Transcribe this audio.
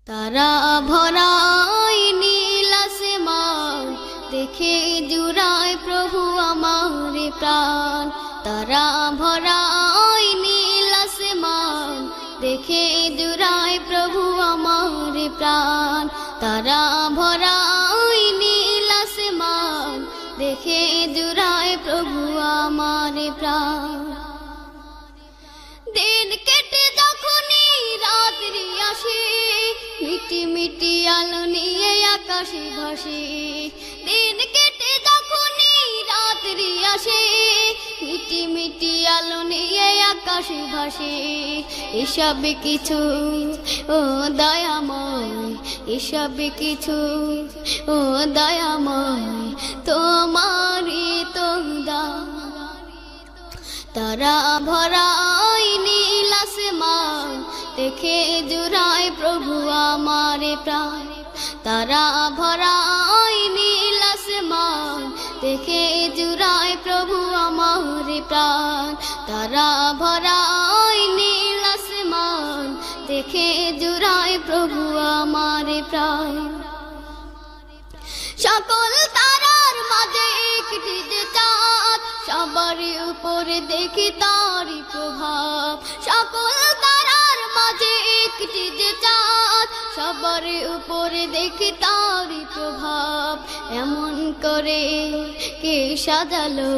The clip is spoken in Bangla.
তারা ভরাই নীল আসমান, দেখে জুড়ায় প্রভু আমার প্রাণ। তারা ভরাই নীল আসমান, দেখে জুড়ায় প্রভু আমার প্রাণ। তারা ভরাই নীল আসমান, দেখে জুড়ায় প্রভু আমার প্রাণ। দিন কেটে যখনই রাত্রি আসে, মিটি মিটি আলো নিয়ে আকাশে ভাসে। দিন কেটে যখনই রাত্রি আসে, মিটি মিটি আলো নিয়ে আকাশে ভাসে। এসব কিছু ও দয়াময়, এসব কিছু ও দয়াময়, তোমারই তো দান। তারা ভরাই নীল আসমান, দেখে জুড়ায় প্রভু আমার প্রাণ। তারা ভরাই নীল আসমান, দেখে জুড়ায় প্রভু আমার প্রাণ। তারা ভরাই নীল আসমান, দেখে জুড়ায় প্রভু আমার প্রাণ। সকল তারার মাঝে একটি যে চাঁদ, সবার উপরে দেখি তারই প্রভাব। সকল তারার মাঝে একটি যে চাঁদ, সবার উপরে দেখি তারই প্রভাব। এমন করে কে সাজালো